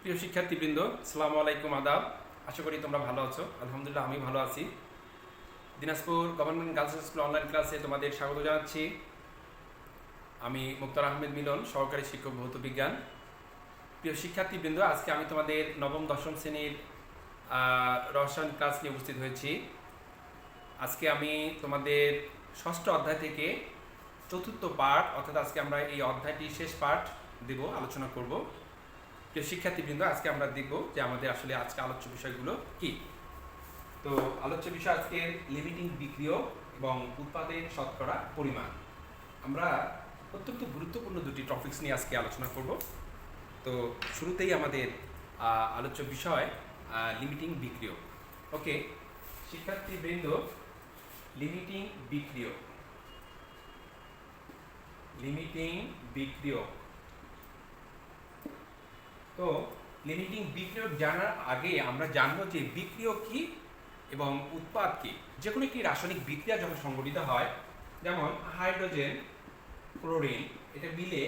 প্রিয় শিক্ষার্থীবৃন্দ, আসসালামু আলাইকুম, আদাব। আশা করি তোমরা ভালো আছো। আলহামদুলিল্লাহ আমি ভালো আছি। Dinajpur government girls school online ক্লাসে তোমাদের স্বাগত জানাচ্ছি। আমি মুক্তার আহমেদ মিলন, সহকারী শিক্ষক ভৌত বিজ্ঞান। প্রিয় শিক্ষার্থীবৃন্দ, আজকে আমি তোমাদের নবম দশম শ্রেণীর রসায়ন ক্লাস নিয়ে উপস্থিত হয়েছি। আজকে আমি তোমাদের ষষ্ঠ অধ্যায় থেকে চতুর্থ পাঠ, অর্থাৎ আজকে আমরা এই অধ্যায়টির শেষ পাঠ দেব, আলোচনা করব। প্রিয় শিক্ষার্থীবৃন্দ, আজকে আমরা দেখব যে আমাদের আসলে আজকে আলোচ্য বিষয়গুলো কি। তো আলোচ্য বিষয় আজকে লিমিটিং বিক্রিয়ক এবং উৎপাদের শতকরা পরিমাণ। আমরা অত্যন্ত গুরুত্বপূর্ণ দুটি টপিকস নিয়ে আজকে আলোচনা করব। তো শুরুতেই আমাদের আলোচ্য বিষয় লিমিটিং বিক্রিয়ক। ওকে শিক্ষার্থীবৃন্দ, লিমিটিং বিক্রিয়ক তো লিমিটিং বিক্রিয়ক জানার আগে আমরা জানবো যে বিক্রিয়ক কি এবং উৎপাদ কি। যে কোনো একটি রাসায়নিক বিক্রিয়া যখন সংঘটিত হয়, যেমন হাইড্রোজেন ক্লোরিন, এটা মিলে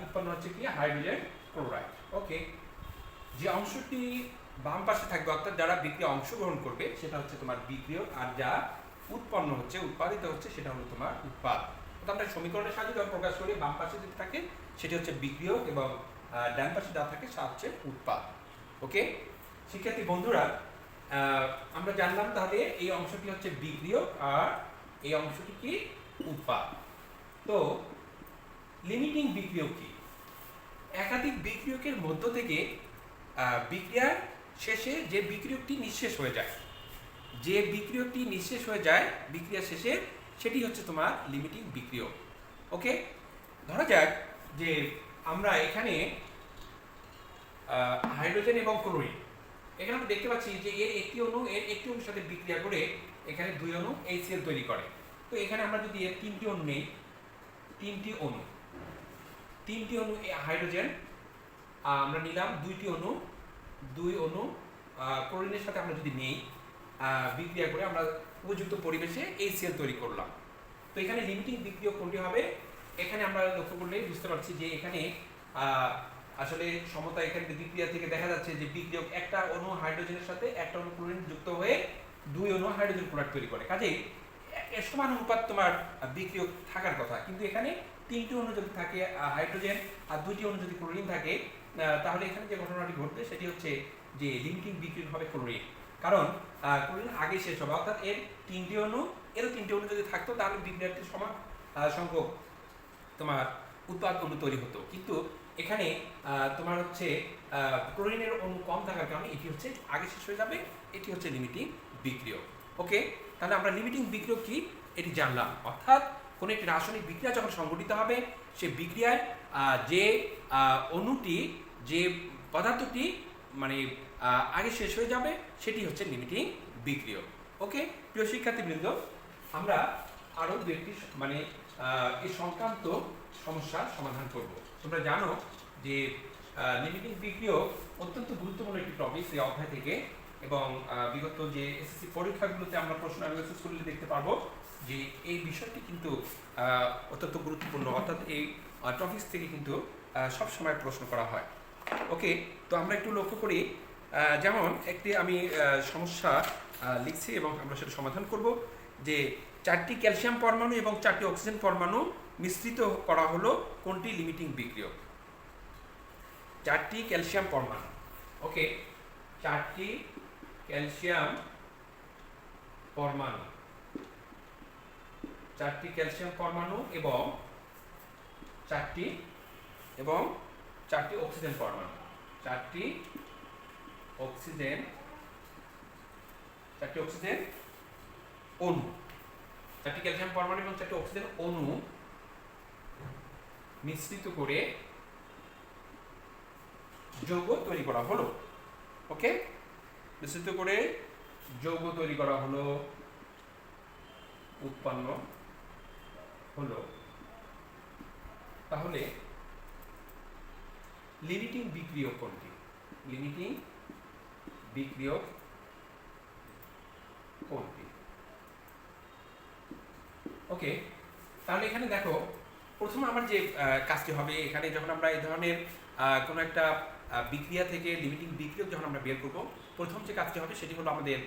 উৎপন্ন হচ্ছে কি হাইড্রোজেন ক্লোরাইড। ওকে, যে অংশটি বাম পাশে থাকবে, অর্থাৎ যারা বিক্রিয়া অংশগ্রহণ করবে সেটা হচ্ছে তোমার বিক্রিয়ক, আর যা উৎপন্ন হচ্ছে উৎপাদিত হচ্ছে সেটা হলো তোমার উৎপাদ। আমরা সমীকরণের সাহায্যে যখন প্রকাশ করি, বাম পাশে যেটা থাকে সেটি হচ্ছে বিক্রিয়ক এবং ডান পাশে যা থাকে সেটা হচ্ছে উৎপাদ। ওকে শিক্ষার্থী বন্ধুরা, আমরা জানলাম তাহলে এই অংশটি হচ্ছে বিক্রিয়ক আর এই অংশটি কি উৎপাদ। তো লিমিটিং বিক্রিয়ক কি? একাধিক বিক্রিয়কের মধ্য থেকে বিক্রিয়ার শেষে যে বিক্রিয়কটি নিঃশেষ হয়ে যায়, বিক্রিয়া শেষে, সেটি হচ্ছে তোমার লিমিটিং বিক্রিয়ক। ওকে, ধরা যাক যে আমরা এখানে হাইড্রোজেন এবং ক্লোরিন, এখানে আমরা দেখতে পাচ্ছি যে এর একটি অণুর সাথে বিক্রিয়া করে এখানে দুই অণু HCl তৈরি করে। তো এখানে আমরা যদি এর তিনটি অণু নেই, তিনটি অণু হাইড্রোজেন আমরা নিলাম, দুই অণু ক্লোরিনের সাথে আমরা যদি নেই, বিক্রিয়া করে আমরা উপযুক্ত পরিবেশে HCl তৈরি করলাম। তো এখানে লিমিটিং বিক্রিয়ক কোনটি হবে? এখানে আমরা লক্ষ্য করলেই বুঝতে পারছি যে এখানে আসলে সমতা, এখানে বিক্রিয়া থেকে দেখা যাচ্ছে যে বিক্রিয়ক একটা অণু হাইড্রোজেনের সাথে একটা অণু ক্লোরিন যুক্ত হয়ে দুই অণু হাইড্রোজেন ক্লোরাইড তৈরি করে। কাজেই সমান অনুপাত তোমার বিক্রিয়ক থাকার কথা, কিন্তু এখানে তিনটি অণু যদি থাকে হাইড্রোজেন আর দুইটি অণু যদি ক্লোরিন থাকে, তাহলে এখানে যে ঘটনাটি ঘটবে সেটি হচ্ছে যে লিমিটিং বিক্রিয়ক হবে ক্লোরিন। কারণ ক্লোরিন আগে শেষ হবে, অর্থাৎ এর তিনটি অণু যদি থাকতো তাহলে বিক্রিয়াটি সমান সংখ্যক তোমার উৎপাদ অণু তৈরি হতো। কিন্তু এখানে তোমার হচ্ছে ক্লোরিনের অণু কম থাকার কারণে এটি হচ্ছে আগে শেষ হয়ে যাবে, এটি হচ্ছে লিমিটিং বিক্রিয়ক। ওকে, তাহলে আমরা লিমিটিং বিক্রিয়ক কি এটি জানলাম। অর্থাৎ কোনো একটি রাসায়নিক বিক্রিয়া যখন সংঘটিত হবে, সে বিক্রিয়ায় যে অণুটি, যে পদার্থটি মানে আগে শেষ হয়ে যাবে, সেটি হচ্ছে লিমিটিং বিক্রিয়ক। ওকে প্রিয় শিক্ষার্থীবৃন্দ, আমরা আরও দু একটি এই সংক্রান্ত সমস্যার সমাধান করব। তোমরা জানো যে লিমিটিং বিক্রিয়ক অত্যন্ত গুরুত্বপূর্ণ একটি টপিক এই অধ্যায় থেকে, এবং বিগত যে এসএসসি পরীক্ষাগুলোতে আমরা প্রশ্ন অ্যানালাইসিস করলে দেখতে পারবো যে এই বিষয়টি কিন্তু অত্যন্ত গুরুত্বপূর্ণ, অর্থাৎ এই টপিক থেকে কিন্তু সব সময় প্রশ্ন করা হয়। ওকে, তো আমরা একটু লক্ষ্য করি, যেমন একটি আমি সমস্যা লিখছি এবং আমরা সেটা সমাধান করব। যে 4টি ক্যালসিয়াম পরমাণু এবং 4টি অক্সিজেন পরমাণু মিশ্রিত করা হলো কোনটি লিমিটিং বিক্রিয়ক? 4টি ক্যালসিয়াম পরমাণু। ওকে, 4টি ক্যালসিয়াম পরমাণু এবং 4টি অক্সিজেন পরমাণু, 4টি অক্সিজেন অণু, 4টি ক্যালসিয়াম পরমাণু এবং 4টি অক্সিজেন অণু মিশ্রিত করে যৌগ তৈরি করা হলো। ওকে, মিশ্রিত করে যৌগ তৈরি করা হলো, উৎপন্ন হলো। তাহলে লিমিটিং বিক্রিয়ক কোনটি? ওকে, তাহলে এখানে দেখো, প্রথমে আমার যে কাজটি হবে, এখানে যখন আমরা এই ধরনের কোনো একটা বিক্রিয়া থেকে লিমিটিং বিক্রিয়ক যখন আমরা বের করব, প্রথম যে কাজটি হবে সেটি হলো আমাদের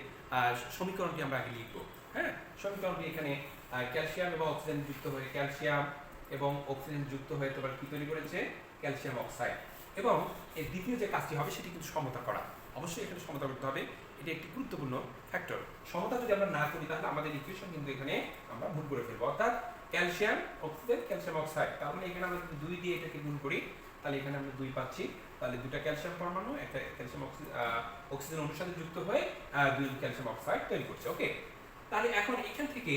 সমীকরণটি আমরা আগে লিখব। হ্যাঁ, সমীকরণটি এখানে ক্যালসিয়াম এবং অক্সিজেন যুক্ত হয়ে, ক্যালসিয়াম এবং অক্সিজেন যুক্ত হয়ে তোমার কি তৈরি করেছে, ক্যালসিয়াম অক্সাইড। এবং এর দ্বিতীয় যে কাজটি হবে সেটি কিন্তু সমতা করা। অবশ্যই এখানে সমতা করতে হবে, এটি একটি গুরুত্বপূর্ণ ফ্যাক্টর। সমতা যদি আমরা না করি তাহলে আমাদের ইকুয়েশন কিন্তু এখানে আমরা ভুল করে ফেলবো। অর্থাৎ ক্যালসিয়াম অক্সিজেন ক্যালসিয়াম অক্সাইড, তার মানে এখানে আমরা যদি 2 দিয়ে এটাকে গুণ করি তাহলে এখানে আমরা 2 পাচ্ছি। তাহলে দুটা ক্যালসিয়াম পরমাণু একটা ক্যালসিয়াম অক্সিজেন অণুর সাথে যুক্ত হয়ে 2 ক্যালসিয়াম অক্সাইড তৈরি করছে। ওকে, তাহলে এখন এখান থেকে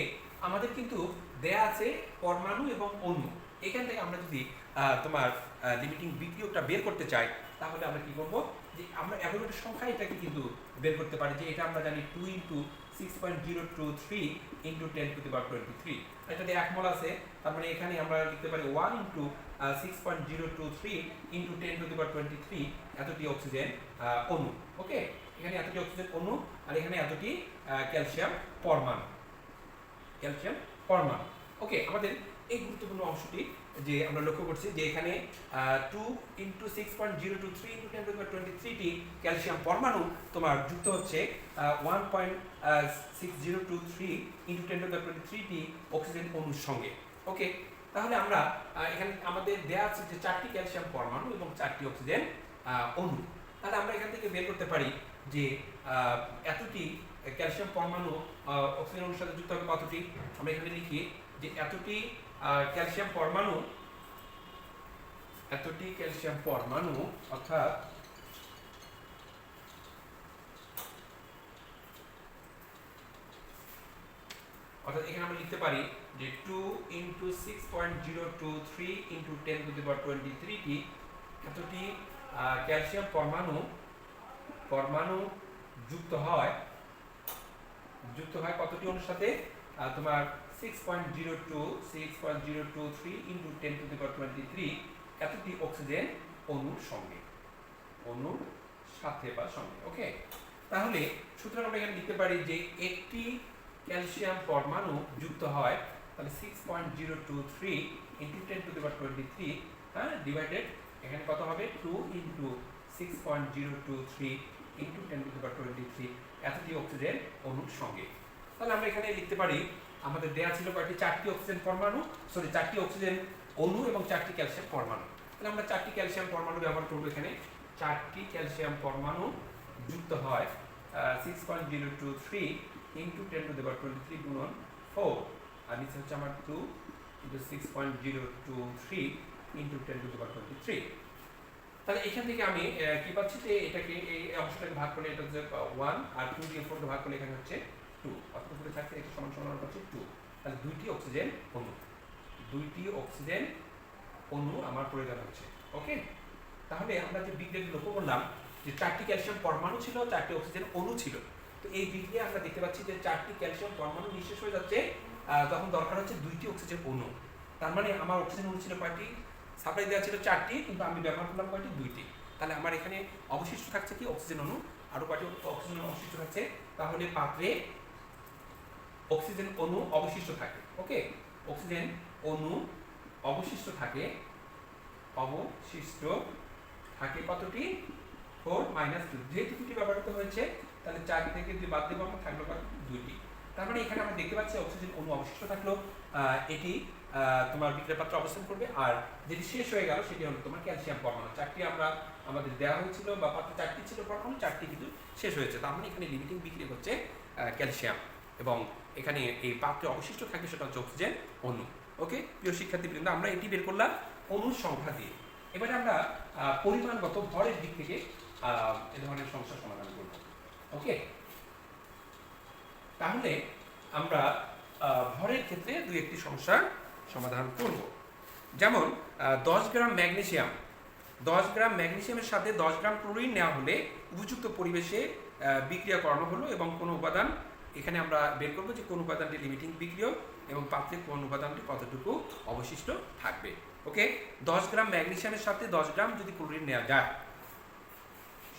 আমাদের কিন্তু দেয়া আছে পরমাণু এবং অণু। এখান থেকে আমরা যদি তোমার লিমিটিং বিক্রিয়কটা বের করতে চাই তাহলে আমরা কি করব, যে আমরা এমন একটা সংখ্যা এটাকে কিন্তু বের করতে পারি, যে এটা আমরা জানি 2 × 6.023 × 10⁻23। এটাতে 1 মোল আছে, তার মানে এখানে আমরা লিখতে পারি 1 × 6.023 × 10⁻23 এতটি অক্সিজেন অণু। ওকে, এখানে এতটি অক্সিজেন অণু আর এখানে এতটি ক্যালসিয়াম পরমাণু, ক্যালসিয়াম পরমাণু। ওকে, আমাদের এই গুরুত্বপূর্ণ অংশটি যে আমরা লক্ষ্য করছি যে এখানে 2 × 6.023 × 10⁻23 টি ক্যালসিয়াম পরমাণু তোমার যুক্ত হচ্ছে 1.6023 × 10⁻23 টি অক্সিজেন অণুর সঙ্গে। ওকে, তাহলে আমরা এখানে আমাদের দেয়া আছে যে 4টি ক্যালসিয়াম পরমাণু এবং 4টি অক্সিজেন অণু। তাহলে আমরা এখান থেকে বের করতে পারি যে এতটি ক্যালসিয়াম পরমাণু অক্সিজেন অণুর সাথে যুক্ত হবে কতটি। আমরা এখানে লিখি যে এতটি ক্যালসিয়াম পরমাণু, এতটি ক্যালসিয়াম পরমাণু অর্থাৎ এখানে আমরা লিখতে পারি যে 2 × 6.023 × 10⁻23 টি এতটি ক্যালসিয়াম পরমাণু যুক্ত হয় কতটি অণুর সাথে, তোমার 6.023 × 10⁻23 এতটি অক্সিজেন অণুর সাথে বা সঙ্গে। ওকে, তাহলে সুতরাং আমরা এখানে লিখতে পারি যে একটি ক্যালসিয়াম পরমাণু যুক্ত হয়, তাহলে 6.023 × 10⁻23 ডিভাইডেড এখানে কত হবে 2 × 6.023 × 10⁻23 এতটি অক্সিজেন অণুর সঙ্গে। তাহলে আমরা এখানে লিখতে পারি আমাদের দেয়া ছিল কয়টি, 4টি অক্সিজেন পরমাণু, 4টি অক্সিজেন অণু এবং 4টি ক্যালসিয়াম পরমাণু। তাহলে আমরা 4টি ক্যালসিয়াম পরমাণু ব্যবহার করব। এখানে 4টি ক্যালসিয়াম পরমাণু যুক্ত হয় 6.023 × 10⁻23 গুণন 4, আর নিচে হচ্ছে আমার 2 × 6.023 × 10⁻23। তাহলে এখান থেকে আমি কি পাচ্ছি যে এটাকে এই অংশটাকে ভাগ করলে এটা হচ্ছে 1 আর 2 দিয়ে 4 কে ভাগ করলে এখানে হচ্ছে 2, অর্থাৎ উপরে থাকছে এটা সমান সমান হচ্ছে 2। তাহলে 2টি অক্সিজেন অণু আমার প্রয়োজন হচ্ছে। ওকে, তাহলে আমরা যে বিক্রিয়াটি লক্ষ্য করলাম যে 4টি ক্যালসিয়াম পরমাণু ছিল, 4টি অক্সিজেন অণু ছিল। তো এই বিক্রিয়া আমরা দেখতে পাচ্ছি যে 4টি ক্যালসিয়াম পরমাণু নিঃশেষ হয়ে যাচ্ছে, তখন দরকার হচ্ছে 2টি অক্সিজেন অণু। তার মানে আমার অক্সিজেন অণু ছিল কয়টি, সাপ্লাই দেওয়া ছিল 4টি, কিন্তু আমি ব্যবহার করলাম কয়টি, 2টি। তাহলে আমার এখানে অবশিষ্ট থাকছে কি, অক্সিজেন অণু। আরো কয়টি অক্সিজেন অণু অবশিষ্ট থাকছে, তাহলে পাত্রে অক্সিজেন অণু অবশিষ্ট থাকে। ওকে, অক্সিজেন অণু অবশিষ্ট থাকে কতটি, 4 - 2। যেহেতু 2টি ব্যবহৃত হয়েছে তাহলে 4 থেকে 2 বাদ দেবো, আমরা থাকলো 2টি। তার মানে এখানে আমরা দেখতে পাচ্ছি অক্সিজেন অণু অবশিষ্ট থাকলো, এটি তোমার বিক্রিয়া পাত্রে অবস্থান করবে। আর যেটি শেষ হয়ে গেল সেটি হলো তোমার ক্যালসিয়াম পরমাণু। 4টি আমাদের দেওয়া হয়েছিল বা পাত্রে 4টি ছিল পরমাণু, 4টি কিন্তু শেষ হয়েছে। তার মানে এখানে লিমিটিং বিক্রিয়া হচ্ছে ক্যালসিয়াম, এবং এখানে এই পাত্রে অবশিষ্ট থাকবে সেটা হচ্ছে অক্সিজেন অণু। ওকে, প্রিয় শিক্ষার্থীবৃন্দ, আমরা এটি বের করলাম অণুর সংখ্যা দিয়ে। এবারে আমরা পরিমাণগত ভরের দিক থেকে এ ধরনের সমস্যার সমাধান করব। ওকে, তাহলে আমরা ভরের ক্ষেত্রে 2-1টি সমস্যার সমাধান করব। যেমন 10 গ্রাম ম্যাগনেসিয়ামের সাথে 10 গ্রাম ক্লোরিন নেওয়া হলে উপযুক্ত পরিবেশে বিক্রিয়া করানো হলো, এবং কোন উপাদান, এখানে আমরা বের করব যে কোন উপাদানটি লিমিটিং বিক্রিয়ক এবং পাত্রে কোন উপাদানটি কতটুকু অবশিষ্ট থাকবে। ওকে, 10 গ্রাম ম্যাগনেসিয়ামের সাথে 10 গ্রাম যদি ক্লোরিন নেওয়া যায়,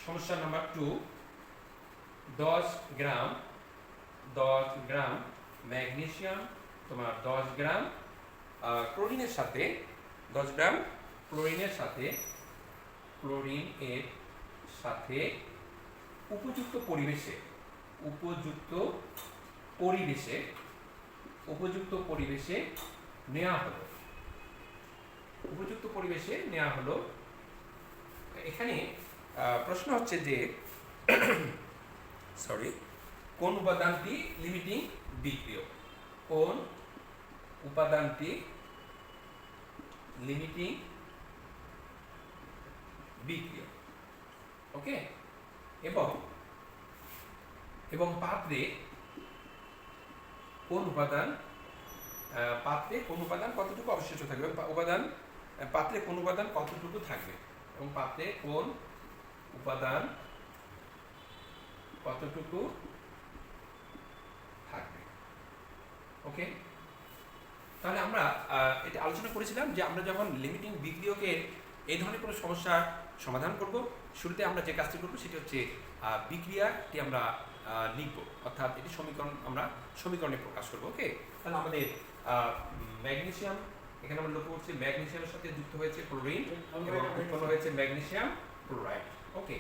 সমস্যা নাম্বার 2, 10 গ্রাম ম্যাগনেসিয়াম তোমার 10 গ্রাম ক্লোরিনের সাথে ক্লোরিন এর সাথে উপযুক্ত পরিবেশে উপযুক্ত পরিবেশে উপযুক্ত পরিবেশে নেওয়া হলো উপযুক্ত পরিবেশে নেওয়া হলো। এখানে প্রশ্ন হচ্ছে যে সরি কোন উপাদানটি লিমিটিং বিক্রিয়ক, কোন উপাদানটি লিমিটিং বিক্রিয়ক, ওকে। এবং এবং পাত্রে কোন উপাদান কতটুকু অবশিষ্ট থাকবে, পাত্রে কোন উপাদান কতটুকু থাকবে, এবং পাত্রে কোন উপাদান কতটুকু থাকবে, ওকে। তাহলে আমরা এটা আলোচনা করেছিলাম যে আমরা যখন লিমিটিং বিক্রিয়কের এই ধরনের কোনো সমস্যার সমাধান করব, শুরুতে আমরা যে কাজটি করব সেটি হচ্ছে বিক্রিয়াটি আমরা লিখব, অর্থাৎ এটি আমরা সমীকরণে প্রকাশ করব, ওকে। তাহলে আমাদের ম্যাগনেসিয়াম, এখানে আমরা লক্ষ্য করছি ম্যাগনেসিয়ামের সাথে যুক্ত হয়েছে ক্লোরিন এবং উৎপন্ন হয়েছে ম্যাগনেসিয়াম ক্লোরাইড, ওকে।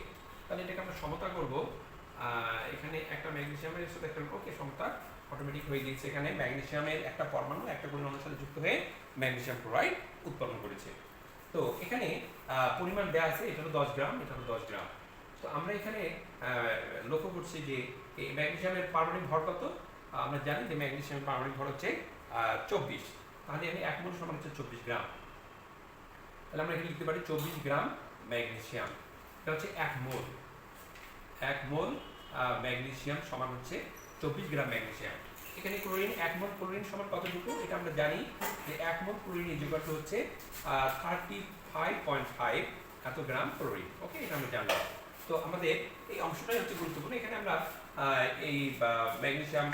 তাহলে এটাকে আমরা সমতা করব, এখানে একটা ম্যাগনেসিয়ামের সাথে একটা, ওকে, সমতা অটোমেটিক হয়ে গিয়েছে। এখানে ম্যাগনেসিয়ামের একটা পরমাণু একটা পরমাণুর সাথে যুক্ত হয়ে ম্যাগনেসিয়াম ক্লোরাইড উৎপন্ন করেছে। তো এখানে পরিমাণ দেওয়া আছে, এটা হলো 10 গ্রাম, এটা হলো 10 গ্রাম। তো আমরা এখানে লক্ষ্য করছি যে এই ম্যাগনেসিয়ামের পারমাণবিক ভর কত, আমরা জানি যে ম্যাগনেসিয়ামের পারমাণবিক ভর হচ্ছে 24। তাহলে আমি 1 মোল সমান হচ্ছে 24 গ্রাম। তাহলে আমরা এখানে লিখতে পারি 24 গ্রাম ম্যাগনেসিয়াম, এটা হচ্ছে 1 মোল। 1 মোল ম্যাগনেসিয়াম সমান হচ্ছে 24 গ্রাম ম্যাগনেসিয়াম। এখানে ক্লোরিন 1 মোল ক্লোরিন সমান কতটুকু, এটা আমরা জানি যে 1 মোল ক্লোরিন ইকুয়াল টু হচ্ছে 35.5 এত গ্রাম ক্লোরিন, ওকে, এটা আমরা জানলাম। তো আমাদের এই অংশটাই হচ্ছে গুরুত্বপূর্ণ। এখানে আমরা এই ম্যাগনেসিয়াম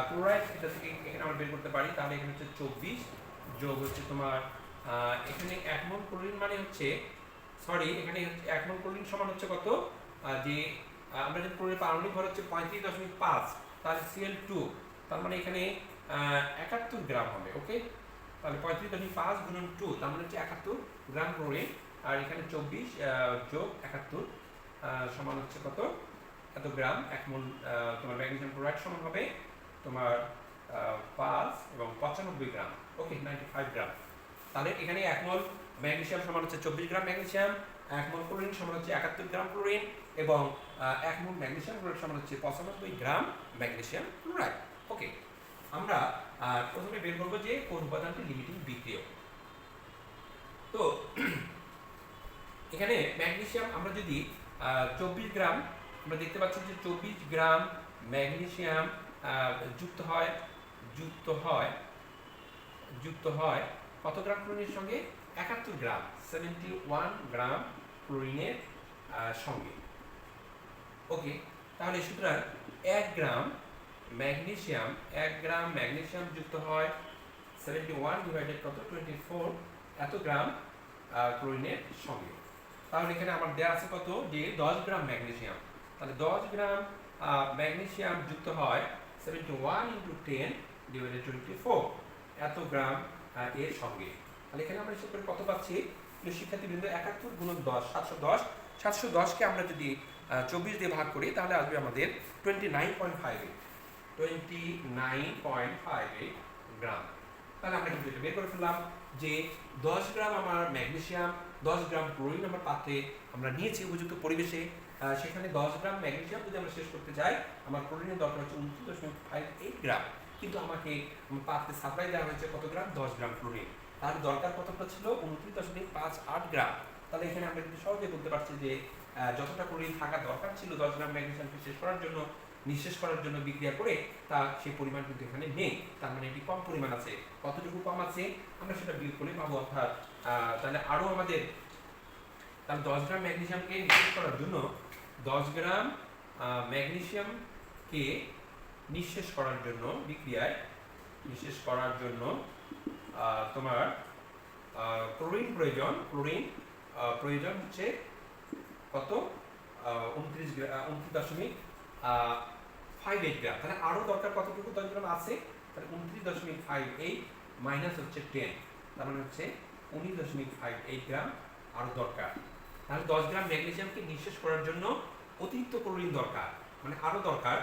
ক্লোরাইড এটা থেকে এখানে আমরা বের করতে পারি। তাহলে এখানে হচ্ছে 24 যোগ হচ্ছে তোমার এখানে 1 মোল ক্লোরিন মানে হচ্ছে এখানে 1 মোল ক্লোরিন সমান হচ্ছে কত, যে আমরা যদি ক্লোরিনের পারমাণবিক ভর হচ্ছে 35.5, তাহলে Cl2, তার মানে এখানে 71 গ্রাম হবে, ওকে। তাহলে 35.5 গুণন 2, তার মানে হচ্ছে 71 গ্রাম ক্লোরিন। আর এখানে 24 যোগ 71 সমান হচ্ছে কত, এত গ্রাম। 1 মোল তোমার ম্যাগনেসিয়াম ক্লোরাইড সমান হবে তোমার 5 এবং 95 গ্রাম, ওকে, 95 গ্রাম। তাহলে এখানে 1 মোল ম্যাগনেসিয়াম সমান হচ্ছে 24 গ্রাম ম্যাগনেসিয়াম, 1 মোল ক্লোরিন সমান হচ্ছে 71 গ্রাম ক্লোরিন, এবং 1 মোল ম্যাগনেসিয়াম ক্লোরাইড সমান হচ্ছে 95 গ্রাম ম্যাগনেসিয়াম ক্লোরাইড, ওকে। আমরা প্রথমে বের করব যে কোন উপাদানটি লিমিটিং বিক্রিয়ক। তো এখানে ম্যাগনেসিয়াম আমরা যদি 24 গ্রাম, আমরা দেখতে পাচ্ছি যে 24 গ্রাম ম্যাগনেসিয়াম যুক্ত হয় কত গ্রাম ক্লোরিনের সঙ্গে, 71 গ্রাম, 71 গ্রাম ক্লোরিনের সঙ্গে, ওকে। তাহলে সুতরাং 1 গ্রাম ম্যাগনেসিয়াম যুক্ত হয় 71 ডিভাইডেড কত 24 এত গ্রাম ক্লোরিনের সঙ্গে। তাহলে এখানে আমার দেওয়া আছে কত, যে 10 গ্রাম ম্যাগনেসিয়াম। তাহলে 10 গ্রাম ম্যাগনেসিয়াম যুক্ত হয় 71 × 10 ডিভাইডেড 24 এত গ্রাম এর সঙ্গে। তাহলে এখানে আমরা হিসাব করে কত পাচ্ছি, শিক্ষার্থীবৃন্দ, 71 গুণন 10, 710। 710কে আমরা যদি 24 দিয়ে ভাগ করি তাহলে আসবে আমাদের 29.58 গ্রাম। তাহলে আমরা কিন্তু এটা বের করে ফেললাম যে 10 গ্রাম আমার ম্যাগনেসিয়াম, 10 গ্রাম ক্লোরিন আমার পাত্রে আমরা নিয়েছি উপযুক্ত পরিবেশে। সেখানে 10 গ্রাম ম্যাগনেসিয়াম যদি আমরা শেষ করতে চাই, আমার ক্লোরিনের দরকার হচ্ছে 29.58 গ্রাম, কিন্তু আমাকে পাত্রে সাপ্লাই দেওয়া হয়েছে কত গ্রাম, 10 গ্রাম ক্লোরিন। তার দরকার কতটা ছিল, 29.58 গ্রাম। তাহলে এখানে আমরা কিন্তু সহজে বলতে পারছি যে যতটা ক্লোরিন থাকা দরকার ছিল 10 গ্রাম ম্যাগনেসিয়ামকে নিঃশেষ করার জন্য বিক্রিয়া করে, তা সেই পরিমাণ কিন্তু এখানে নেই। তার মানে এটি কম পরিমাণ আছে। কতটুকু কম আছে আমরা সেটা বিয়োগ করে পাবো, অর্থাৎ তাহলে আরও আমাদের, তাহলে 10 গ্রাম ম্যাগনেসিয়ামকে নিঃশেষ করার জন্য 10 গ্রাম ম্যাগনেসিয়ামকে নিঃশেষ করার জন্য বিক্রিয়ায় তোমার ক্লোরিন প্রয়োজন হচ্ছে কত, 29.58 গ্রাম। তাহলে আরো দরকার কতটুকু, 10 গ্রাম আছে, তাহলে 29.58 মাইনাস হচ্ছে 10, তার মানে হচ্ছে 19.58 গ্রাম আরো দরকার। তাহলে 10 গ্রাম ম্যাগনেসিয়ামকে নিঃশেষ করার জন্য অতিরিক্ত ক্লোরিন দরকার, মানে আরো দরকার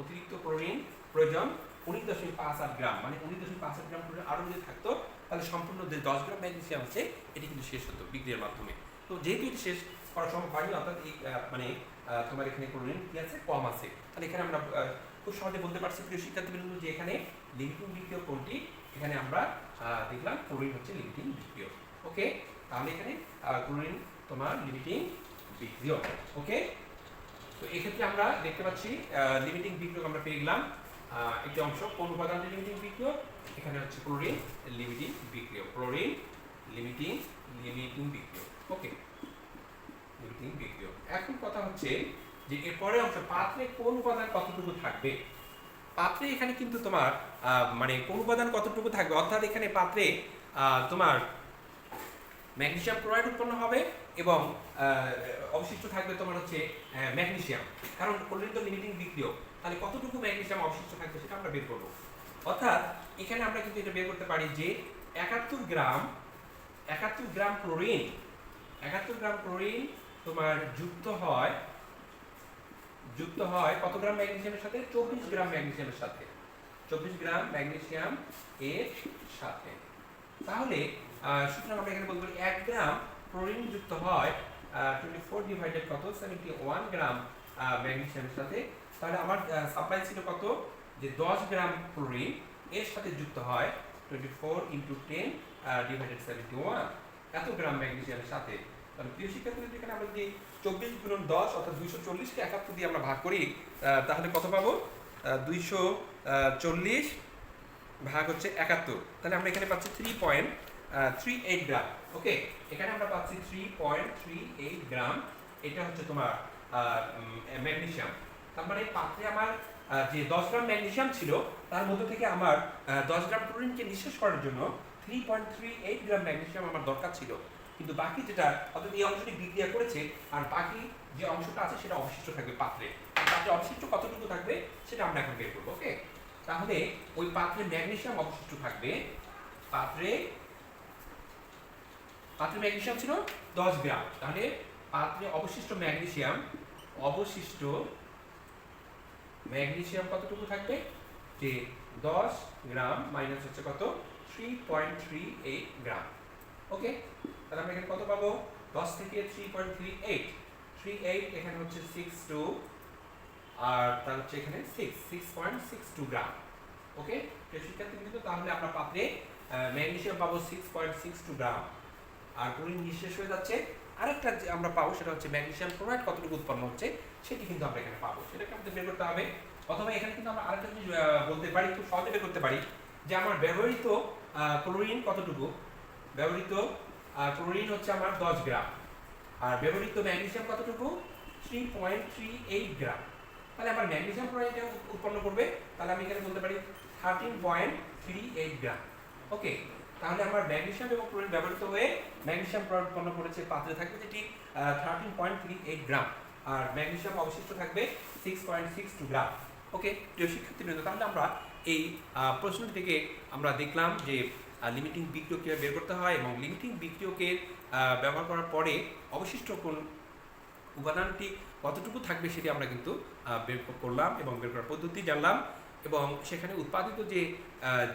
অতিরিক্ত ক্লোরিন প্রয়োজন 19.58 গ্রাম, মানে 19.58 গ্রাম ক্লোরিন আরো যদি থাকতো তাহলে সম্পূর্ণ যে 10 গ্রাম ম্যাগনেসিয়াম আছে এটি কিন্তু শেষ হতো বিক্রিয়ার মাধ্যমে। তো যেহেতু এটি শেষ করা সম্ভব হয়নি, অর্থাৎ এই মানে তোমার এখানে ক্লোরিন কি আছে, কম আছে, তাহলে এখানে আমরা খুব সহজে বলতে পারছি প্রিয় শিক্ষার্থীবৃন্দ যে এখানে লিমিটিং বিক্রিয়ক কোনটি, এখানে আমরা দেখলাম ক্লোরিন হচ্ছে লিমিটিং বিক্রিয়ক। ওকে, তাহলে এখানে ক্লোরিন তোমার লিমিটিং বিক্রিয়ক। ওকে, তো এক্ষেত্রে আমরা দেখতে পাচ্ছি লিমিটিং বিক্রিয়ক আমরা পেয়ে গেলাম একটি অংশ, কোন উপাদানটি লিমিটিং বিক্রিয়ক, এখানে হচ্ছে ক্লোরিন লিমিটিং বিক্রিয়ক, ক্লোরিন লিমিটিং বিক্রিয়ক। ওকে, লিমিটিং বিক্রিয়ক। এখন কথা হচ্ছে যে এরপরে অংশ পাত্রে কোন উপাদান কতটুকু থাকবে। পাত্রে এখানে কিন্তু তোমার মানে কোন উপাদান কতটুকু থাকবে, অর্থাৎ এখানে পাত্রে তোমার ম্যাগনেসিয়াম ক্লোরাইড উৎপন্ন হবে এবং অবশিষ্ট থাকবে তোমার হচ্ছে ম্যাগনেসিয়াম, কারণ ক্লোরিন তো লিমিটিং বিক্রিয়ক, তাহলে কতটুকু ম্যাগনেসিয়াম অবশিষ্ট থাকবে সেটা আমরা বের করব। অর্থাৎ এখানে আমরা কিন্তু এটা বের করতে পারি যে 71 গ্রাম ক্লোরিন তোমার যুক্ত হয় কত গ্রাম ম্যাগনেসিয়ামের সাথে, 24 গ্রাম ম্যাগনেসিয়ামের সাথে, 24 গ্রাম ম্যাগনেসিয়াম এর সাথে। তাহলে সুতরাং আমরা এখানে বলতে পারি 1 গ্রাম ক্লোরিন যুক্ত হয় 24 ডিভাইডেড কত 71 গ্রাম ম্যাগনেসিয়ামের সাথে। তাহলে আমার সাপ্লাই ছিল কত, যে 10 গ্রাম ক্লোরিন এর সাথে যুক্ত হয় 24 × 10 ডিভাইডেড 71 এত গ্রাম ম্যাগনেসিয়ামের সাথে। তাহলে প্রিয় শিক্ষার্থীদের এখানে আমরা যদি 24 × 10 অর্থাৎ 240 কে 71 দিয়ে আমরা ভাগ করি তাহলে কত পাবো, 240 ভাগ হচ্ছে 71, তাহলে আমরা এখানে পাচ্ছি 3.38 গ্রাম। ওকে, এখানে আমরা পাচ্ছি 3.38 গ্রাম, এটা হচ্ছে তোমার ম্যাগনেসিয়াম। তার মানে পাত্রে আমার যে 10 গ্রাম ম্যাগনেসিয়াম ছিল তার মধ্যে থেকে আমার 10 গ্রাম ক্লোরিনকে নিঃশেষ করার জন্য 3.38 গ্রাম ম্যাগনেসিয়াম আমার দরকার ছিল, কিন্তু বাকি যেটা অর্থাৎ এই অংশটি বিক্রিয়া করেছে আর বাকি যে অংশটা আছে সেটা অবশিষ্ট থাকবে পাত্রে। পাত্রে অবশিষ্ট কতটুকু থাকবে সেটা আমরা এখন বের করবো। ওকে, তাহলে ওই পাত্রে ম্যাগনেসিয়াম অবশিষ্ট থাকবে, পাত্রে ম্যাগনেসিয়াম ছিল 10 গ্রাম, তাহলে পাত্রে অবশিষ্ট ম্যাগনেসিয়াম কতটুকু থাকবে, যে 10 গ্রাম মাইনাস হচ্ছে কত 3.38 গ্রাম। ওকে, তাহলে আমরা এখানে কত পাবো, 10 থেকে 3.38 এখানে হচ্ছে 62 আর তার হচ্ছে এখানে 6.62 গ্রাম। ওকে, শিক্ষার্থীবৃন্দ, তাহলে আমরা পাত্রে ম্যাগনেসিয়াম পাবো 6.62 গ্রাম, আর ক্লোরিন নিঃশেষ হয়ে যাচ্ছে। আরেকটা যে আমরা পাবো সেটা হচ্ছে ম্যাগনেসিয়াম ক্লোরাইড কতটুকু উৎপন্ন হচ্ছে সেটি কিন্তু আমরা এখানে পাবো, সেটাকে আমাদের বের করতে হবে। অথবা এখানে কিন্তু আমরা আরেকটা জিনিস বলতে পারি, খুব সহজে বের করতে পারি যে আমার ব্যবহৃত ক্লোরিন কতটুকু, ব্যবহৃত ক্লোরিন হচ্ছে আমার 10 গ্রাম আর ব্যবহৃত ম্যাগনেসিয়াম কতটুকু 3.38 গ্রাম, তাহলে আমার ম্যাগনেসিয়াম ক্লোরাইড উৎপন্ন করবে, তাহলে আমি এখানে বলতে পারি 13.38 গ্রাম। ওকে, তাহলে আমার ম্যাগনেসিয়াম এবং ক্লোরিন ব্যবহৃত হয়ে ম্যাগনেসিয়াম ক্লোরাইড উৎপন্ন করেছে, পাত্রে থাকবে যেটি 13.38 গ্রাম আর ম্যাগনেসিয়াম অবশিষ্ট থাকবে 6.62 গ্রাম। ওকে, প্রিয় শিক্ষার্থীবৃন্দ, তাহলে আমরা এই প্রশ্ন থেকে আমরা দেখলাম যে লিমিটিং বিক্রিয়ক কীভাবে বের করতে হয় এবং লিমিটিং বিক্রিয়কের ব্যবহার করার পরে অবশিষ্ট কোন উপাদানটি কতটুকু থাকবে সেটি আমরা কিন্তু বের করলাম এবং বের করার পদ্ধতি জানলাম এবং সেখানে উৎপাদিত যে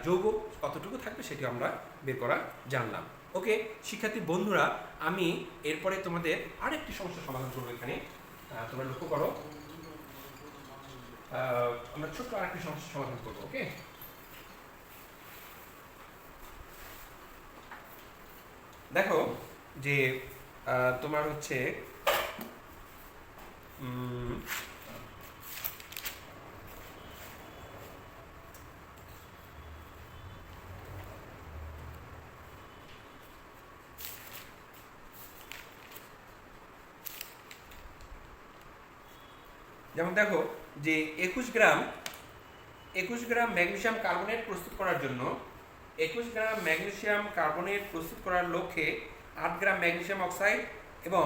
যৌগ কতটুকু থাকবে সেটি আমরা বের করা জানলাম। ওকে শিক্ষার্থী বন্ধুরা, আমি এরপরে তোমাদের আরেকটি সমস্যার সমাধান করবো। এখানে তোমরা লক্ষ্য করো, আমরা ছোট্ট আরেকটি সমস্যার সমাধান করবো। ওকে, দেখো যে তোমার হচ্ছে যেমন দেখো যে 21 গ্রাম ম্যাগনেসিয়াম কার্বনেট প্রস্তুত করার জন্য 21 গ্রাম ম্যাগনেসিয়াম কার্বনেট প্রস্তুত করার লক্ষ্যে 8 গ্রাম ম্যাগনেসিয়াম অক্সাইড এবং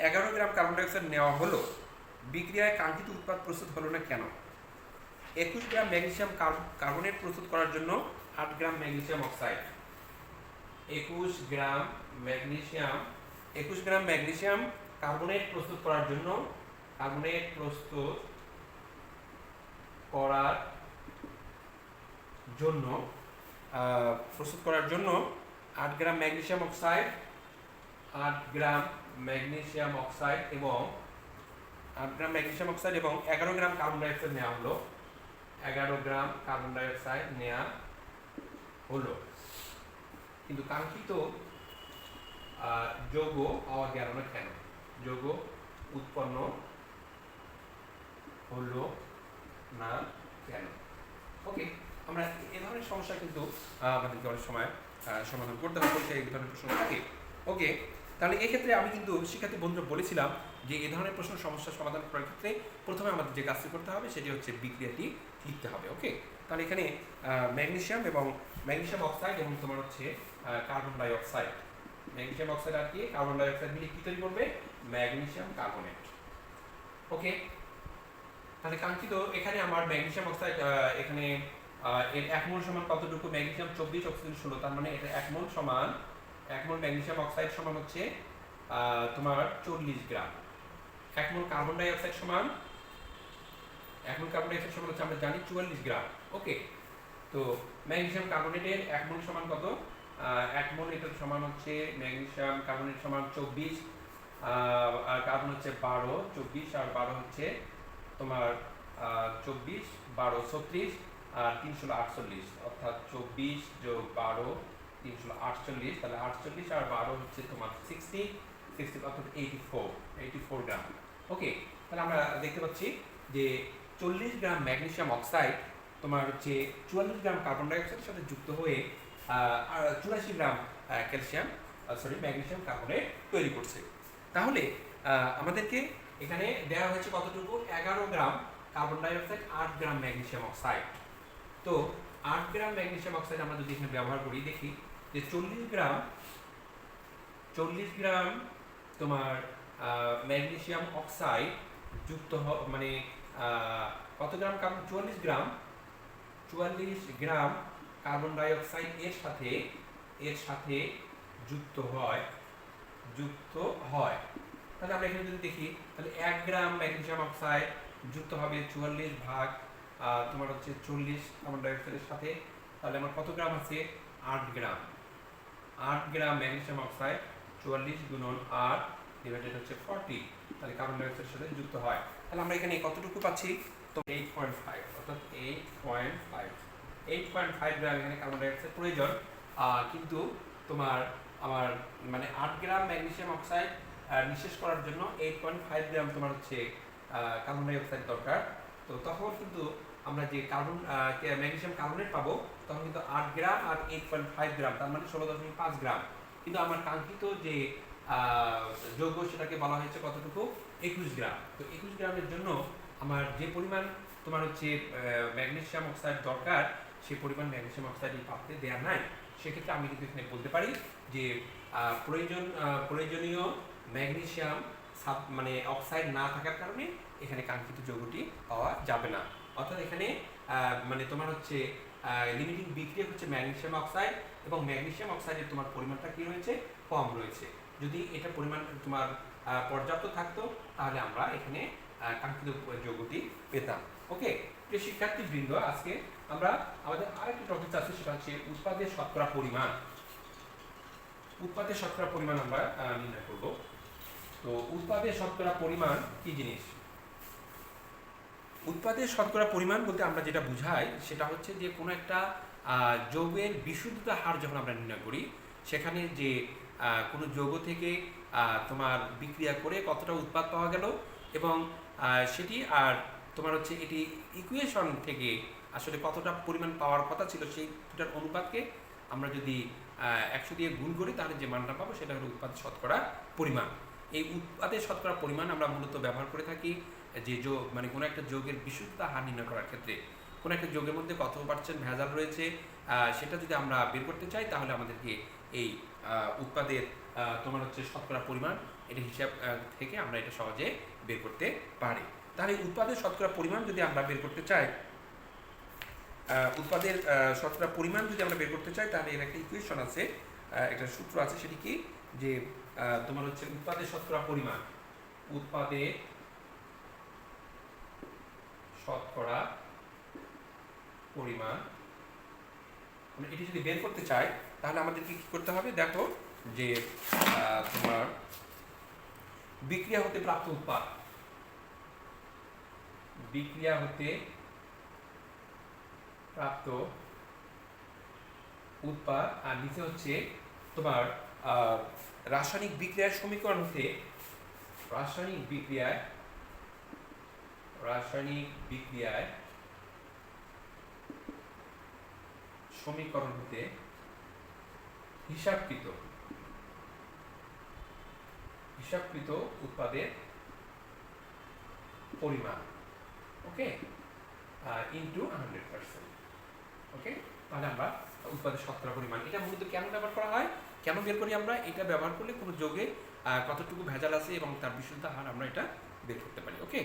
11 গ্রাম কার্বন ডাইঅক্সাইড নেওয়া হলো, বিক্রিয়ায় কাঙ্ক্ষিত উৎপাদ প্রস্তুত হলো না কেন? 21 গ্রাম ম্যাগনেসিয়াম কার্বনেট প্রস্তুত করার জন্য 8 গ্রাম ম্যাগনেসিয়াম অক্সাইড, 21 গ্রাম ম্যাগনেসিয়াম 21 গ্রাম ম্যাগনেসিয়াম কার্বনেট প্রস্তুত করার জন্য করার জন্য 8 গ্রাম ম্যাগনেসিয়াম অক্সাইড 8 গ্রাম ম্যাগনেসিয়াম অক্সাইড এবং 11 গ্রাম কার্বন ডাই অক্সাইড নেওয়া হলো। 11 গ্রাম কার্বন ডাই অক্সাইড নেওয়া হলো, কিন্তু কাঙ্ক্ষিত যৌগ পাওয়া গেল না কেন? যৌগ উৎপন্ন হলো না কেন? ওকে, আমরা এই ধরনের সমস্যা কিন্তু আমাদেরকে অনেক সময় সমাধান করতে হবে, এই ধরনের প্রশ্ন থাকে। ওকে, তাহলে এক্ষেত্রে আমি কিন্তু শিক্ষার্থী বন্ধুরা বলেছিলাম যে এই ধরনের প্রশ্ন সমস্যার সমাধান করার ক্ষেত্রে প্রথমে আমাদের যে কাজটি করতে হবে সেটি হচ্ছে বিক্রিয়াটি লিখতে হবে। ওকে, তাহলে এখানে ম্যাগনেসিয়াম অক্সাইড এবং তোমার হচ্ছে carbon die oxide, magnesium oxide আর কি কার্বন ডাই অক্সাইড মিলে কি তৈরি করবে? Magnesium carbonate. ওকে, তাহলে কাঙ্ক্ষিত এখানে আমার ম্যাগনেসিয়াম অক্সাইড এখানে এর 1 মোল সমান কতটুকু? ম্যাগনেসিয়াম 24 অক্সিজেন 16, তার মানে এটা 1 মোল ম্যাগনেসিয়াম অক্সাইড সমান হচ্ছে তোমার 40 গ্রাম। 1 মোল কার্বন ডাই অক্সাইড সমান হচ্ছে আমরা জানি 44 গ্রাম। ওকে, তো ম্যাগনেসিয়াম কার্বনেটের 1 মোল সমান কত? 1 মোল এটার সমান হচ্ছে ম্যাগনেসিয়াম কার্বনেট সমান 24 আর কার্বন হচ্ছে 12, 24 আর 12 হচ্ছে তোমার 24, 12, 36 আর 348, অর্থাৎ 24 যোগ 12 348, তাহলে 48 আর 12 হচ্ছে তোমার 60 অর্থাৎ 84 গ্রাম। ওকে, তাহলে আমরা দেখতে পাচ্ছি যে 40 গ্রাম ম্যাগনেসিয়াম অক্সাইড তোমার হচ্ছে 44 গ্রাম কার্বন ডাই অক্সাইডের সাথে যুক্ত হয়ে 84 গ্রাম ম্যাগনেসিয়াম কার্বনেট তৈরি করছে। তাহলে আমাদেরকে এখানে দেওয়া হয়েছে কতটুকু? 11 গ্রাম কার্বন ডাই অক্সাইড, 8 গ্রাম ম্যাগনেসিয়াম অক্সাইড। তো 8 গ্রাম ম্যাগনেসিয়াম অক্সাইড আমরা যদি এখানে ব্যবহার করি, দেখি যে 40 গ্রাম তোমার ম্যাগনেসিয়াম অক্সাইড যুক্ত মানে কত গ্রাম কার্বন? 44 গ্রাম কার্বন ডাই অক্সাইড এর সাথে যুক্ত হয়। তাহলে আমরা এখানে যদি দেখি, তাহলে 1 গ্রাম ম্যাগনেসিয়াম অক্সাইড যুক্ত হবে 44 ভাগ তোমার হচ্ছে 40 কার্বন ডাই অক্সাইডের সাথে, তাহলে আমার কত গ্রাম আছে? 8 গ্রাম। 8 গ্রাম ম্যাগনেসিয়াম অক্সাইড 44 গুণন 8 ডিভাইডেড হচ্ছে 40, তাহলে কার্বন ডাই অক্সাইডের সাথে যুক্ত হয়। তাহলে আমরা এখানে কতটুকু পাচ্ছি? তো 8.5, অর্থাৎ 8.5 গ্রাম এখানে কার্বন ডাই অক্সাইড প্রয়োজন, কিন্তু তোমার আমার মানে 8 গ্রাম ম্যাগনেসিয়াম অক্সাইড নিঃশেষ করার জন্য 8.5 গ্রাম তোমার হচ্ছে কার্বন ডাই অক্সাইড দরকার। তো তখন কিন্তু আমরা যে ম্যাগনেসিয়াম কার্বনেট পাবো তখন কিন্তু 8 গ্রাম আর 8.5 গ্রাম, তার মানে 16.5 গ্রাম। কিন্তু আমার কাঙ্ক্ষিত যে যৌগ সেটাকে বলা হয়েছে কতটুকু? 21 গ্রাম। তো 21 গ্রামের জন্য আমার যে পরিমাণ তোমার হচ্ছে ম্যাগনেসিয়াম অক্সাইড দরকার সেই পরিমাণ ম্যাগনেসিয়াম অক্সাইড এই পাত্রে দেওয়া নাই। সেক্ষেত্রে আমি কিন্তু এখানে বলতে পারি যে প্রয়োজনীয় ম্যাগনেসিয়াম মানে অক্সাইড না থাকার কারণে এখানে কাঙ্ক্ষিত যৌগটি পাওয়া যাবে না। অর্থাৎ এখানে মানে তোমার হচ্ছে লিমিটিং বিক্রিয়া হচ্ছে ম্যাগনেসিয়াম অক্সাইড, এবং ম্যাগনেসিয়াম অক্সাইডের তোমার পরিমাণটা কি রয়েছে? কম রয়েছে। যদি এটা পরিমাণ তোমার পর্যাপ্ত থাকতো তাহলে আমরা এখানে কাঙ্ক্ষিত যৌগটি পেতাম। ওকে, প্রিয় শিক্ষার্থীবৃন্দ, আজকে আমরা আমাদের আরেকটি টপিক আছে, সেটা হচ্ছে উৎপাদের শতকরা পরিমাণ। উৎপাদের শতকরা পরিমাণ আমরা নির্ণয় করব। তো উৎপাদের শতকরা পরিমাণ কি জিনিস? উৎপাদের শতকরা পরিমাণ বলতে আমরা যেটা বুঝাই সেটা হচ্ছে যে কোনো একটা যৌগের বিশুদ্ধতা হার যখন আমরা নির্ণয় করি, সেখানে যে কোনো যৌগ থেকে তোমার বিক্রিয়া করে কতটা উৎপাদ পাওয়া গেল, এবং সেটি আর তোমার হচ্ছে এটি ইকুয়েশন থেকে আসলে কতটা পরিমাণ পাওয়ার কথা ছিল সেই দুটার অনুপাতকে আমরা যদি 100 দিয়ে গুণ করি তাহলে যে মানটা পাবো সেটা হলো উৎপাদের শতকরা পরিমাণ। এই উৎপাদের শতকরা পরিমাণ আমরা মূলত ব্যবহার করে থাকি যে মানে কোনো একটা যৌগের বিশুদ্ধতা হার নির্ণয় করার ক্ষেত্রে। কোনো একটা যৌগের মধ্যে কত পার্সেন্ট ভেজাল রয়েছে সেটা যদি আমরা বের করতে চাই তাহলে আমাদেরকে এই উৎপাদের তোমার হচ্ছে শতকরা পরিমাণ এটা হিসাব থেকে আমরা এটা সহজে বের করতে পারি। তাহলে উৎপাদের শতকরা পরিমাণ যদি আমরা বের করতে চাই, তাহলে এর একটা ইকুয়েশন আছে, একটা সূত্র আছে, সেটি কি? যে তোমার হচ্ছে উৎপাদের শতকরা পরিমাণ, উৎপাদের শতকরা পরিমাণ, আমরা এটি যদি বের করতে চাই তাহলে আমাদেরকে কি করতে হবে? দেখো যে তোমার বিক্রিয়া হতে প্রাপ্ত উৎপাদ, বিক্রিয়া হতে প্রাপ্ত উৎপাদ, আর নিচে হচ্ছে তোমার রাসায়নিক বিক্রিয়ার সমীকরণ হতে, রাসায়নিক বিক্রিয়ায় সমীকরণ হতে হিসাবকৃত উৎপাদের পরিমাণ, ওকে, ইনটু 100%, ওকে। তাহলে আমরা উৎপাদের শতকরা পরিমাণ, এটা মূলত কেন ব্যবহার করা হয়, কেন বের করি আমরা? এটা ব্যবহার করলে কোনো যোগে কতটুকু ভেজাল আছে এবং তার বিশুদ্ধ হার আমরা এটা বের করতে পারি, ওকে।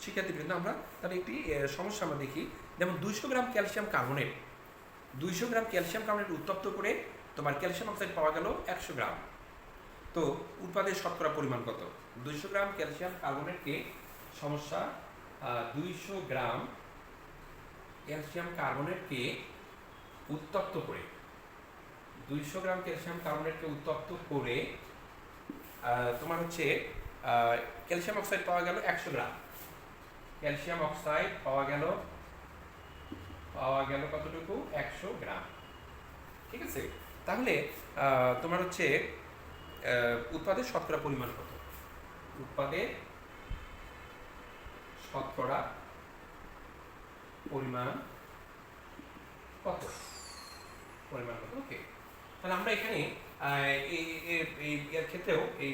শিক্ষার্থীবৃন্দ, আমরা তাহলে একটি সমস্যা আমরা দেখি। যেমন 200 গ্রাম ক্যালসিয়াম কার্বনেট, 200 গ্রাম ক্যালসিয়াম কার্বনেট উত্তপ্ত করে তোমার ক্যালসিয়াম অক্সাইড পাওয়া গেল 100 গ্রাম। তো উৎপাদের শতকরা পরিমাণ কত? 200 গ্রাম ক্যালসিয়াম কার্বনেটকে, সমস্যা 200 গ্রাম ক্যালসিয়াম কার্বনেটকে উত্তপ্ত করে, 200 গ্রাম ক্যালসিয়াম কার্বনেটকে উত্তপ্ত করে তোমার হচ্ছে ক্যালসিয়াম অক্সাইড পাওয়া গেল 100 গ্রাম। ক্যালসিয়াম অক্সাইড পাওয়া গেল কতটুকু? 100 গ্রাম, ঠিক আছে। তাহলে তোমার হচ্ছে উৎপাদের শতকরা পরিমাণ কত? উৎপাদের শতকরা পরিমাণ কত? ওকে। তাহলে আমরা এখানে এর ক্ষেত্রেও এই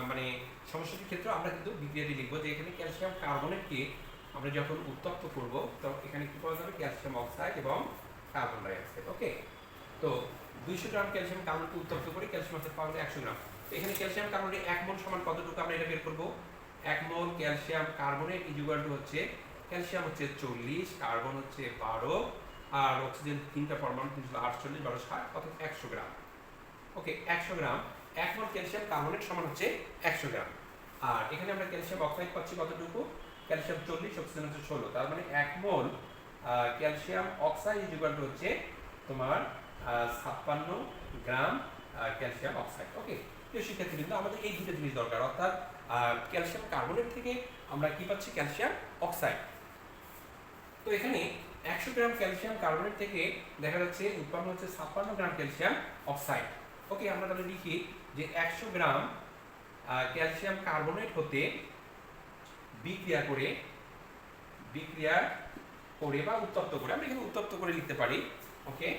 মানে সমস্যাটির ক্ষেত্রেও আমরা কিন্তু বিক্রিয়াটি লিখবো যে এখানে ক্যালসিয়াম কার্বনেটকে আমরা যখন উত্তপ্ত করব তখন এখানে কি পাওয়া যাবে? ক্যালসিয়াম অক্সাইড এবং কার্বন ডাই অক্সাইড, ওকে। তো 200 গ্রাম ক্যালসিয়াম কার্বনেটকে উত্তপ্ত করে ক্যালসিয়াম অক্সাইড পাওয়া গেল 100 গ্রাম। তো এখানে ক্যালসিয়াম কার্বনেট 1 মোল সমান কতটুকু আমরা এটা বের করব? 1 মোল ক্যালসিয়াম কার্বনেট ইকুয়াল টু হচ্ছে, ক্যালসিয়াম হচ্ছে 40, কার্বন হচ্ছে 12, আর অক্সিজেন 3টা পরমাণু 348, 12 60, অর্থাৎ 100 গ্রাম, ওকে। 100 গ্রাম 1 মোল ক্যালসিয়াম কার্বনেট সমান হচ্ছে 100 গ্রাম। আর এখানে আমরা ক্যালসিয়াম অক্সাইড পাচ্ছি কতটুকু? ক্যালসিয়াম 40, অক্সিজেন হচ্ছে 16, তার মানে 1 মোল ক্যালসিয়াম অক্সাইড ইকুয়াল টু হচ্ছে তোমার 56 গ্রাম ক্যালসিয়াম অক্সাইড, ওকে। প্রিয় শিক্ষার্থীবৃন্দ, আমাদের এই দুটো জিনিস দরকার, অর্থাৎ ক্যালসিয়াম কার্বনেট থেকে আমরা কি পাচ্ছি? Calcium oxide. তো এখানে 100 গ্রাম ক্যালসিয়াম কার্বনেট থেকে দেখা যাচ্ছে উৎপন্ন হচ্ছে 56 গ্রাম ক্যালসিয়াম অক্সাইড, ওকে। আমরা তাহলে লিখি যে 100 গ্রাম ক্যালসিয়াম কার্বনেট হতে বিক্রিয়া করে বা উত্তপ্ত করে, আমরা এখানে উত্তপ্ত করে লিখতে পারি, ওকে।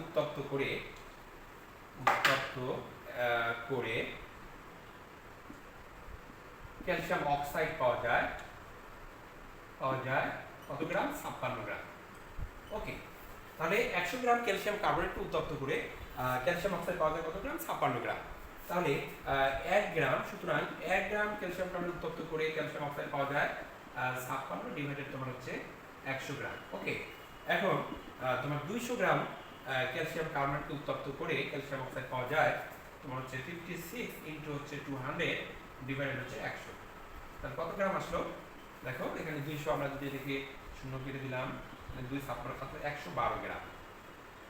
উত্তপ্ত করে ক্যালসিয়াম অক্সাইড পাওয়া যায় কত গ্রাম? 56 গ্রাম, ওকে। তাহলে 100 গ্রাম ক্যালসিয়াম কার্বনেটকে উত্তপ্ত করে ক্যালসিয়াম অক্সাইড পাওয়া যায় কত গ্রাম? 56 গ্রাম। তাহলে 1 গ্রাম, সুতরাং 1 গ্রাম ক্যালসিয়াম কার্বনেট উত্তপ্ত করে ক্যালসিয়াম অক্সাইড পাওয়া যায় 56 ডিভাইডেড তোমার হচ্ছে 100 গ্রাম, ওকে। এখন তোমার 200 গ্রাম ক্যালসিয়াম কার্বনেটকে উত্তপ্ত করে ক্যালসিয়াম অক্সাইড পাওয়া যায় তোমার হচ্ছে 56 ইনটু হচ্ছে 200 ডিভাইডেড হচ্ছে 100, তাহলে কত গ্রাম আসলো? দেখো এখানে 200 আমরা যদি এটাকে শূন্য কেটে দিলাম, 2 ছাপ্পান্ন 112 গ্রাম,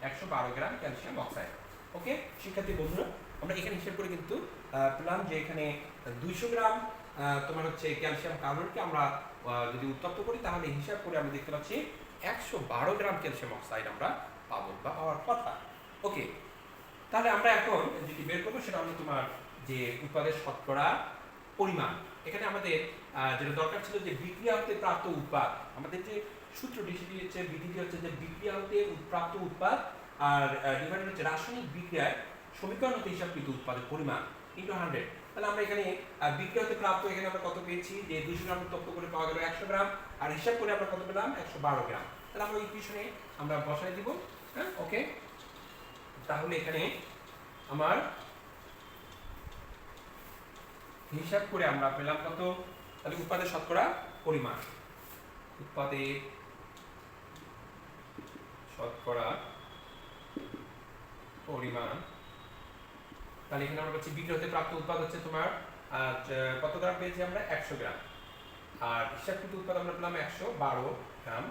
112 গ্রাম ক্যালসিয়াম অক্সাইড, ওকে। শিক্ষার্থী বন্ধুরা, আমরা এখানে হিসাব করে কিন্তু পেলাম যে এখানে 200 গ্রাম তোমার হচ্ছে ক্যালসিয়াম কার্বনেটকে আমরা যদি উত্তপ্ত করি তাহলে হিসাব করে আমরা দেখতে পাচ্ছি 112 গ্রাম ক্যালসিয়াম অক্সাইড আমরা পাবো বা পাওয়ার কথা, ওকে। তাহলে আমরা এখন যেটি বের করবো সেটা হলো তোমার যে উৎপাদের শতকরা পরিমাণ। এখানে আমাদের যেটা দরকার ছিল যে বিক্রিয়া হতে প্রাপ্ত উৎপাদ, আমাদের যে সূত্রটি সেটি হচ্ছে, বিধিটি হচ্ছে যে বিক্রিয়া হতে প্রাপ্ত উৎপাদ আর ডিভাইডেড হচ্ছে রাসায়নিক বিক্রিয়ায় সমীকরণ হতে হিসাবকৃত উৎপাদের পরিমাণ ইনটু 100। তাহলে আমরা এখানে বিক্রিয়া হতে প্রাপ্ত এখানে আমরা কত পেয়েছি? যে 200 গ্রাম উত্তপ্ত করে পাওয়া গেল 100 গ্রাম, আর হিসাব করে আমরা কত পেলাম? 112 গ্রাম। তাহলে আমরা ইকুয়েশনে আমরা বসাই দিব, হ্যাঁ, ওকে। তাহলে এখানে আমার হিসাব করে আমরা পেলাম কত? তাহলে উৎপাদের শতকরা পরিমাণ, উৎপাদের শতকরা পরিমাণ তাহলে এখানে আমরা পাচ্ছি বিক্রি হতে প্রাপ্ত উৎপাদ হচ্ছে তোমার কত গ্রাম পেয়েছি আমরা 100 গ্রাম, আর হিসাবকৃত উৎপাদ আমরা পেলাম 112 গ্রাম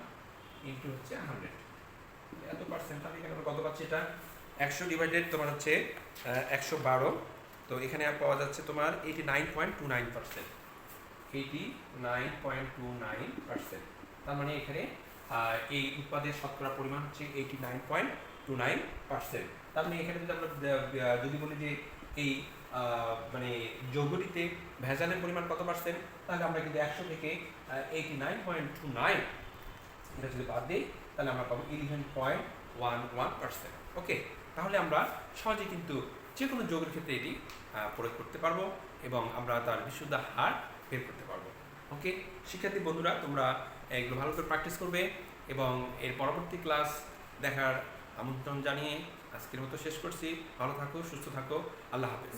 ইন্টু হচ্ছে 100 এত পার্সেন্ট। তাহলে এখানে আমরা কত পাচ্ছি, এটা 100 ডিভাইডেড তোমার হচ্ছে 112, তো এখানে পাওয়া যাচ্ছে তোমার 89.29%, 89.29%। তার মানে এখানে এই উৎপাদের শতকরা পরিমাণ হচ্ছে 89.29%। তার মানে এখানে যদি আমরা যদি বলি যে এই মানে যৌগটিতে ভেজালের পরিমাণ কত পার্সেন্ট, তাহলে আমরা কিন্তু 100 থেকে 89.29 এটা যদি বাদ দিই তাহলে আমরা পাবো 11.11%। ওকে, তাহলে আমরা সহজে কিন্তু যে কোনো যৌগের ক্ষেত্রে এটি প্রয়োগ করতে পারবো এবং আমরা তার বিশুদ্ধ হার বের করতে পারবো। ওকে শিক্ষার্থী বন্ধুরা, তোমরা এগুলো ভালো করে প্র্যাকটিস করবে এবং এর পরবর্তী ক্লাস দেখার আমন্ত্রণ জানিয়ে আজকের মতো শেষ করছি। ভালো থাকো, সুস্থ থাকো, আল্লাহ হাফেজ।